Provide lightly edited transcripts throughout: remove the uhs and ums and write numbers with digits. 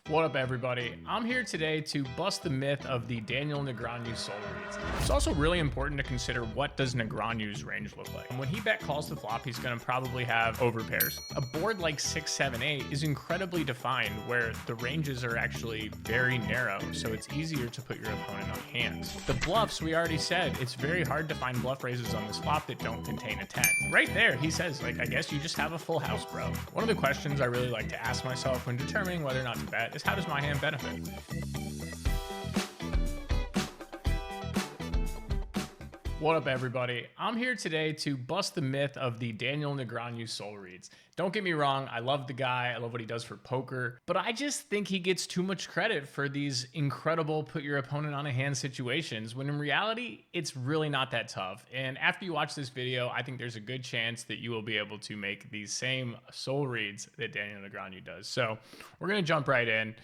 What up, everybody? I'm here today to bust the myth of the Daniel Negreanu soul reads. It's also really important to consider what does Negreanu's range look like. When he bet calls the flop, he's going to probably have overpairs. A board like 6, 7, 8 is incredibly defined where the ranges are actually very narrow, so it's easier to put your opponent on hands. The bluffs, we already said, it's very hard to find bluff raises on this flop that don't contain a 10. Right there, he says, like, I guess you just have a full house, bro. One of the questions I really like to ask myself when determining whether or not to bet is, how does my hand benefit? What up, everybody? I'm here today to bust the myth of the Daniel Negreanu soul reads. Don't get me wrong, I love the guy, I love what he does for poker, but I just think he gets too much credit for these incredible put your opponent on a hand situations, when in reality, it's really not that tough. And after you watch this video, I think there's a good chance that you will be able to make these same soul reads that Daniel Negreanu does. So we're gonna jump right in.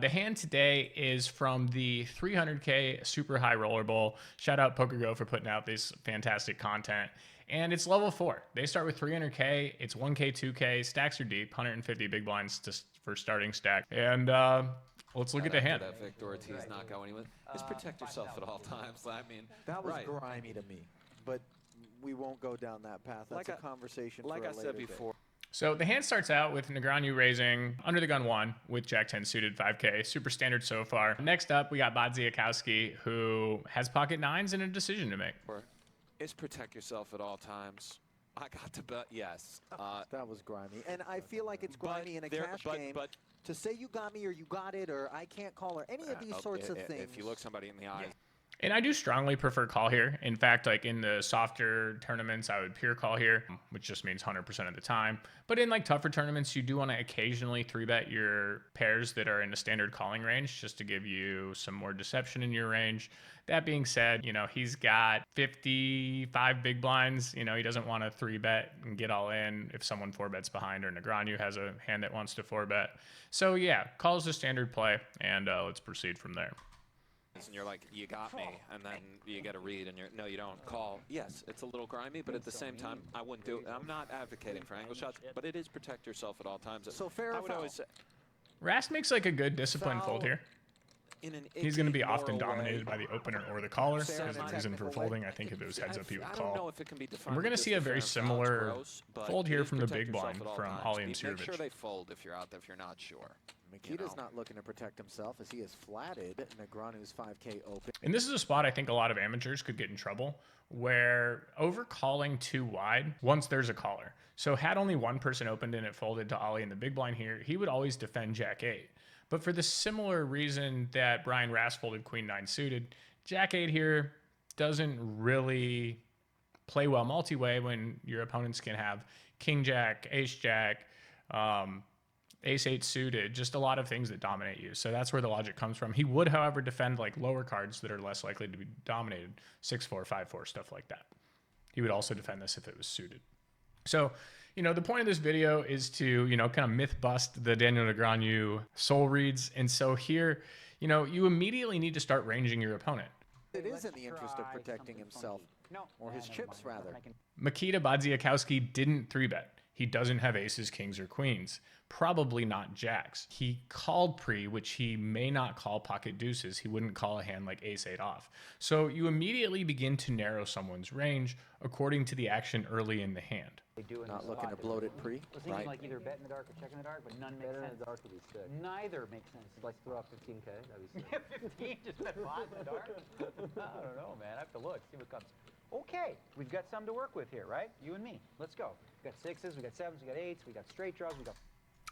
The hand today is from the 300K Super High Roller Bowl. Shout out PokerGo for putting out this fantastic content. And it's level 4. They start with 300K. It's 1K, 2K. Stacks are deep. 150 big blinds for starting stack. And let's look at the hand. That Victor Ortiz not going with. Just protect yourself at all times. I mean, that was grimy to me, but we won't go down that path. That's a conversation for a later Like I said before. day. So the hand starts out with Negreanu raising under the gun 1 with Jack 10 suited 5K. Super standard so far. Next up, we got Badziakouski, who has pocket 9s and a decision to make. Is protect yourself at all times. I got to bet yes. That was grimy. And I feel like it's grimy in a cash game. But to say you got me or you got it or I can't call or any of these sorts of things. If you look somebody in the eye. And I do strongly prefer call here. In fact, like in the softer tournaments, I would pure call here, which just means 100% of the time. But in like tougher tournaments, you do want to occasionally 3-bet your pairs that are in a standard calling range just to give you some more deception in your range. That being said, you know, he's got 55 big blinds. You know, he doesn't want to 3-bet and get all in if someone 4-bets behind, or Negreanu has a hand that wants to 4-bet. So yeah, call is a standard play, and let's proceed from there. And you're like, you got me, and then you get a read, and no, you don't call. Yes, it's a little grimy, but at the same time, I wouldn't do it. I'm not advocating for angle shots, but it is protect yourself at all times. So fair. I would always say, Rast makes like a good disciplined fold here. He's going to be often dominated by the opener or the caller as the reason for folding. I think if it was heads up, he would call. And we're going to see a very similar fold here from the big blind from Ollie and Sudovic. Make sure they fold if you're out there, if you're not sure. Mikita's not looking to protect himself as he is flatted. Negreanu's 5K open. And this is a spot I think a lot of amateurs could get in trouble, where overcalling too wide once there's a caller. So had only one person opened and it folded to Ollie in the big blind here, he would always defend Jack 8. But for the similar reason that Brian Rast folded Queen 9 suited, Jack 8 here doesn't really play well multi-way when your opponents can have King Jack, Ace Jack, Ace 8 suited, just a lot of things that dominate you. So that's where the logic comes from. He would, however, defend like lower cards that are less likely to be dominated, 6-4, 5-4, stuff like that. He would also defend this if it was suited. So, you know, the point of this video is to, you know, kind of myth bust the Daniel Negreanu soul reads. And so here, you know, you immediately need to start ranging your opponent. It is in the interest of protecting himself, or his chips rather. Mikita Badziakouski didn't 3-bet. He doesn't have aces, kings, or queens. Probably not jacks. He called pre, which he may not call pocket deuces. He wouldn't call a hand like ace 8 off. So you immediately begin to narrow someone's range according to the action early in the hand. Not looking to bloat it pre, right? Like either bet in the dark or check in the dark, but none makes sense. In the dark would be sick. Neither makes sense. Like throw out 15K, that'd be sick. Yeah, 15, just bet 5 in the dark? I don't know, man. I have to look, see what comes. Okay, we've got some to work with here, right? You and me. Let's go. We got 6s, we got 7s, we got 8s, we got straight draws, we got...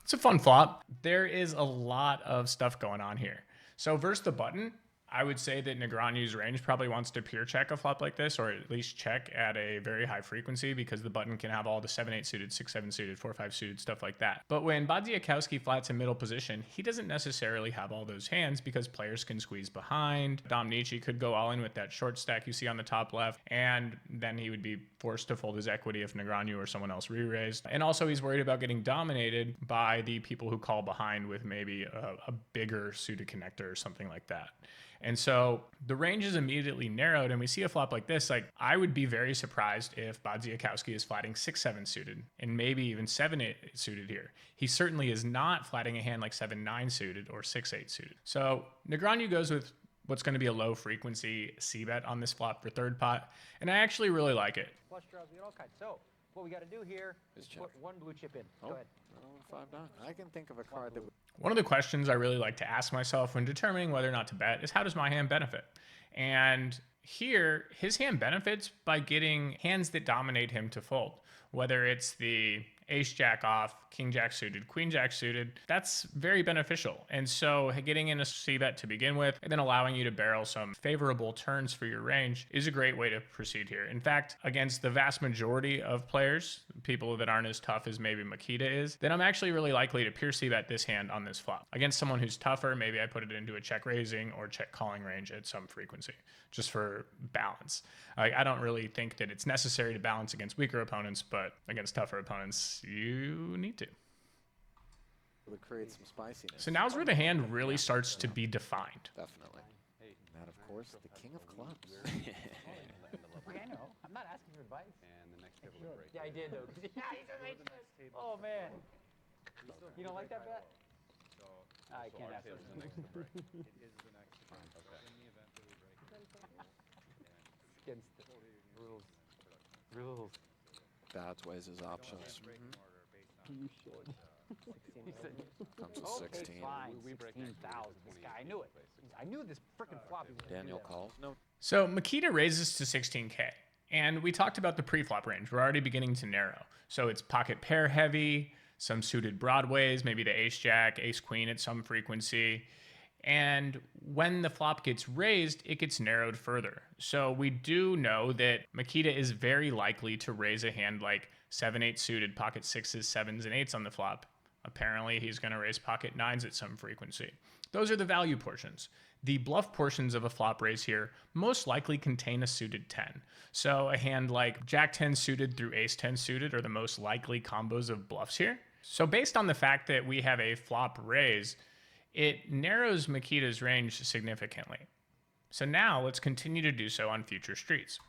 It's a fun flop. There is a lot of stuff going on here. So versus the button, I would say that Negreanu's range probably wants to pure check a flop like this, or at least check at a very high frequency, because the button can have all the 7-8 suited, 6-7 suited, 4-5 suited, stuff like that. But when Badziakouski flats in middle position, he doesn't necessarily have all those hands because players can squeeze behind. Dom Nietzsche could go all in with that short stack you see on the top left, and then he would be forced to fold his equity if Negreanu or someone else re-raised. And also he's worried about getting dominated by the people who call behind with maybe a bigger suited connector or something like that. And so the range is immediately narrowed, and we see a flop like this. Like, I would be very surprised if Badziakouski is flatting 6-7 suited and maybe even 7-8 suited here. He certainly is not flatting a hand like 7-9 suited or 6-8 suited. So Negreanu goes with what's going to be a low frequency c-bet on this flop for third pot, and I actually really like it. Flush draws, we get all kinds. So what we got to do here is put one blue chip in. Go ahead. 5-9. I can think of a card that would... One of the questions I really like to ask myself when determining whether or not to bet is, how does my hand benefit? And here, his hand benefits by getting hands that dominate him to fold, whether it's the ace jack off, king jack suited, queen jack suited. That's very beneficial. And so getting in a c-bet to begin with and then allowing you to barrel some favorable turns for your range is a great way to proceed here. In fact, against the vast majority of players, people that aren't as tough as maybe Mikita is, then I'm actually really likely to pure c-bet this hand on this flop. Against someone who's tougher, maybe I put it into a check raising or check calling range at some frequency, just for balance. I don't really think that it's necessary to balance against weaker opponents, but against tougher opponents, you need to. would create some spiciness. So now's where the hand really starts to be defined. Definitely. And that, of course, the king of clubs. Okay, I know. I'm not asking for advice. And the next table to break. Yeah, I did though. Oh man. You don't like that bet? I can't ask Table you. the next to break. It is the next to break. Okay. In the event that we break it. Against the rules. Rules. Bads weighs his options. You should. Comes to Okay, 16. fine. We break 16,000. This guy, I knew it. I knew this frickin' flop. He was gonna do Daniel that. calls. No. So Mikita raises to 16K. And we talked about the pre-flop range. We're already beginning to narrow. So it's pocket pair heavy, some suited broadways, maybe the ace jack, ace queen at some frequency. And when the flop gets raised, it gets narrowed further. So we do know that Mikita is very likely to raise a hand like 7-8 suited, pocket 6s, 7s, and 8s on the flop. Apparently, he's going to raise pocket 9s at some frequency. Those are the value portions. The bluff portions of a flop raise here most likely contain a suited 10. So a hand like Jack 10 suited through Ace 10 suited are the most likely combos of bluffs here. So based on the fact that we have a flop raise, it narrows Mikita's range significantly. So now let's continue to do so on future streets.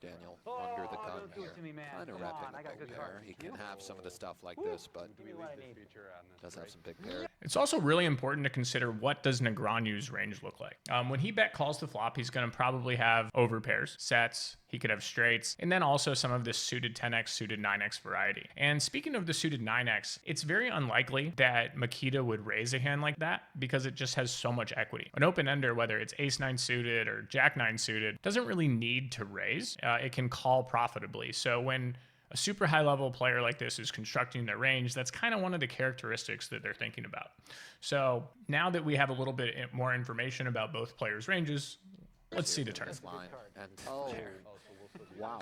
Daniel Oh, under the gun don't do here. it to me, man. Kind of Come repping on, I the got big good pair. cards. He can have some of the stuff like this, but Give me what I need. Feature on this does have break. some big pairs. It's also really important to consider, what does Negreanu's range look like? When he bet calls the flop, he's going to probably have overpairs, sets, he could have straights, and then also some of this suited 10x, suited 9x variety. And speaking of the suited 9x, it's very unlikely that Mikita would raise a hand like that because it just has so much equity. An open ender, whether it's ace 9 suited or jack 9 suited, doesn't really need to raise. It can call profitably. So when a super high level player like this is constructing their range, that's kind of one of the characteristics that they're thinking about. So now that we have a little bit more information about both players' ranges, let's see the turn. This line and Oh, pair. wow.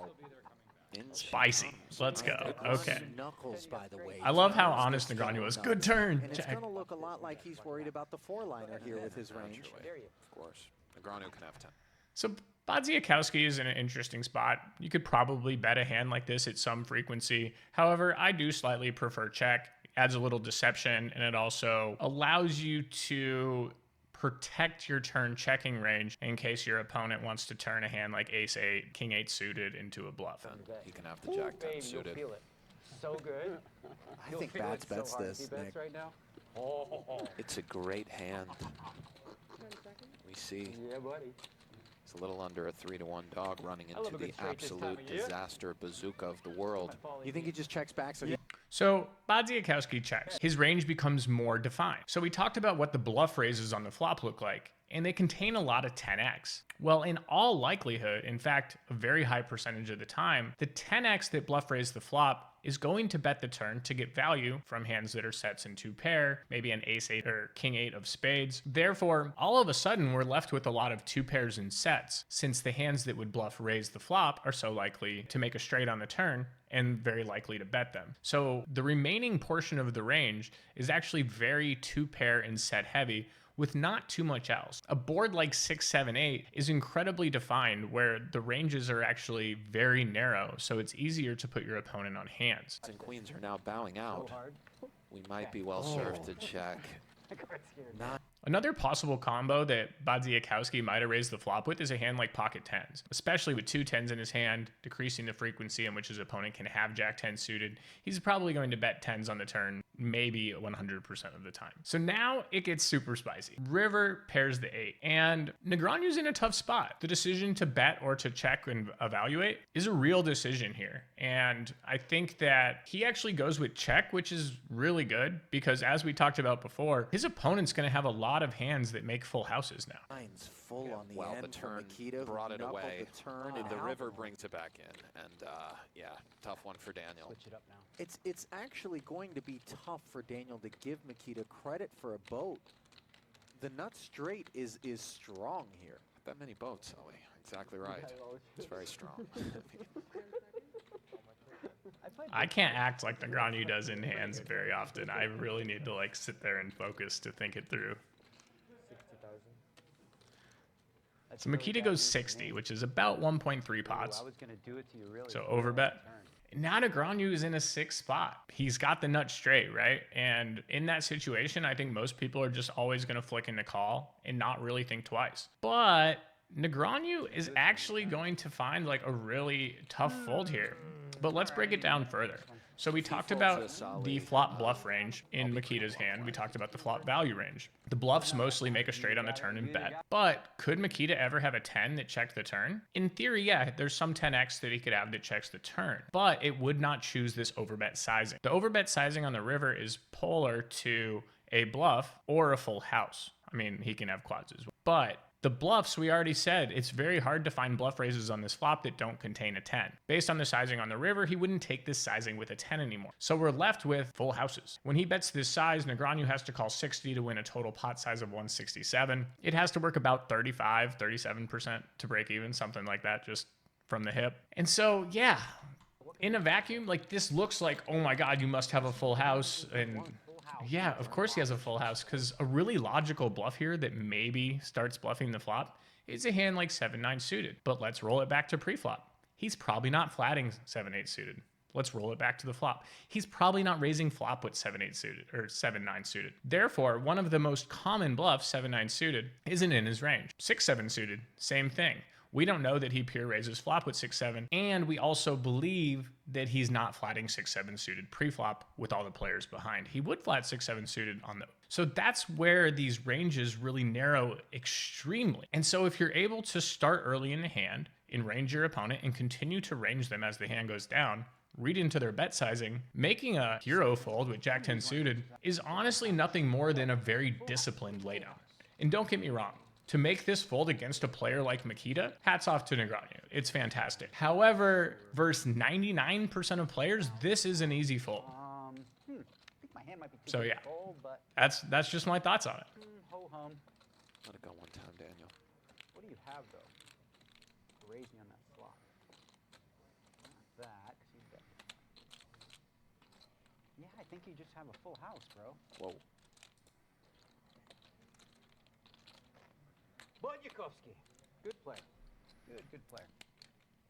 Spicy. Let's go. Okay. Knuckles, by the way. I love how honest Negreanu was. Good turn. And it's Check. going to look a lot like he's worried about the four-liner here with his range. Naturally. Of course. Negreanu can have 10. So Badziakouski is in an interesting spot. You could probably bet a hand like this at some frequency. However, I do slightly prefer check. Adds a little deception, and it also allows you to protect your turn checking range in case your opponent wants to turn a hand like ace 8, king 8 suited into a bluff. He can have the jack 10 Baby, you'll suited. feel it. So good. I think feel Bats it so bets hard. this, He bets Nick. right now. Oh, It's a great hand. We see yeah, buddy. it's a little under a 3-1 dog running I love into a the good straight this time absolute of year. disaster bazooka of the world. You think he just checks back so he... So Badziakouski checks. His range becomes more defined. So we talked about what the bluff raises on the flop look like, and they contain a lot of 10x. Well, in all likelihood, in fact, a very high percentage of the time, the 10x that bluff raised the flop is going to bet the turn to get value from hands that are sets in 2 pair, maybe an ace 8 or king 8 of spades. Therefore, all of a sudden, we're left with a lot of 2 pairs and sets, since the hands that would bluff raise the flop are so likely to make a straight on the turn and very likely to bet them. So the remaining portion of the range is actually very 2 pair and set heavy, with not too much else. A board like 6, 7, 8 is incredibly defined, where the ranges are actually very narrow, so it's easier to put your opponent on hands. And queens are now bowing So out. hard. We might be well served to check. That card scared me. Not Another possible combo that Badziakouski might have raised the flop with is a hand like pocket tens, especially with 2 10s in his hand, decreasing the frequency in which his opponent can have jack 10 suited. He's probably going to bet tens on the turn, maybe 100% of the time. So now it gets super spicy. River pairs the 8, and Negreanu's in a tough spot. The decision to bet or to check and evaluate is a real decision here. And I think that he actually goes with check, which is really good because as we talked about before, his opponent's going to have a lot of hands that make full houses now. Nine's full on the Well, end the turn for Mikita, brought it away. The turn The and river brings it back in, and yeah, tough one for Daniel. Switch it up now. It's actually going to be tough for Daniel to give Mikita credit for a boat. The nut straight is strong here. Not that many boats, Ellie. Exactly right. It's very strong. I can't act like Negreanu does in hands very often. I really need to like sit there and focus to think it through. So Mikita goes 60, which is about 1.3 pots. I was gonna do it to you really. So overbet. Now Negreanu is in a 6 spot. He's got the nut straight, right? And in that situation, I think most people are just always going to flick into call and not really think twice. But Negreanu is actually going to find like a really tough fold here. But let's break it down further. So we talked about the flop bluff range in Mikita's hand. We talked about the flop value range. The bluffs mostly make a straight on the turn and bet. But could Mikita ever have a 10 that checked the turn? In theory, yeah, there's some 10x that he could have that checks the turn. But it would not choose this overbet sizing. The overbet sizing on the river is polar to a bluff or a full house. I mean, he can have quads as well. But the bluffs, we already said, it's very hard to find bluff raises on this flop that don't contain a 10. Based on the sizing on the river, he wouldn't take this sizing with a 10 anymore. So we're left with full houses. When he bets this size, Negreanu has to call 60 to win a total pot size of 167. It has to work about 35, 37% to break even, something like that, just from the hip. And so, yeah, in a vacuum, like this looks like, oh my God, you must have a full house. And yeah, of course he has a full house, because a really logical bluff here that maybe starts bluffing the flop is a hand like 7-9 suited. But let's roll it back to pre-flop. He's probably not flatting 7-8 suited. Let's roll it back to the flop. He's probably not raising flop with 7-8 suited or 7-9 suited. Therefore, one of the most common bluffs, 7-9 suited, isn't in his range. 6-7 suited, same thing. We don't know that he pure raises flop with 6-7, and we also believe that he's not flatting 6-7 suited pre-flop with all the players behind. He would flat 6-7 suited on the. So that's where these ranges really narrow extremely. And so if you're able to start early in the hand, in range your opponent, and continue to range them as the hand goes down, read into their bet sizing, making a hero fold with Jack 10 suited is honestly nothing more than a very disciplined laydown. And don't get me wrong, to make this fold against a player like Mikita, hats off to Negreanu. It's fantastic. However, versus 99% of players, this is an easy fold. I think my hand might be too So big yeah, to fold, but that's just my thoughts on it. ho-hum. Let it go one time, Daniel. What do you have, though? Raise me on that flop. Not that, 'cause he's got... Yeah, I think you just have a full house, bro. Whoa. Badziakouski. Good player. Good player.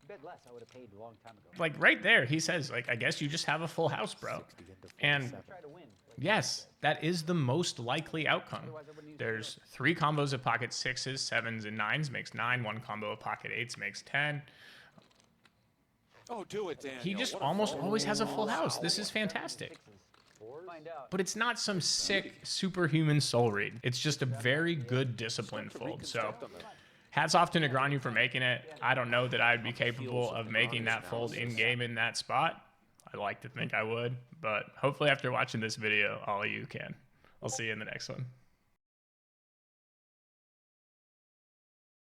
Bet less, I would have paid a long time ago. Like right there, he says, like, I guess you just have a full house, bro. And Try to win. Like, yes, that is the most likely outcome. There's 3 combos of pocket 6s, 7s, and 9s makes 9. 1 combo of pocket 8s makes 10. Oh, do it, Daniel. He just What a almost fold. always has a full house. This is fantastic. find out. But it's not some sick superhuman soul read. It's just a very good disciplined fold. So hats off to Negreanu for making it. I don't know that I'd be capable of making that fold in game in that spot. I like to think I would, but hopefully after watching this video, all of you can. I'll see you in the next one.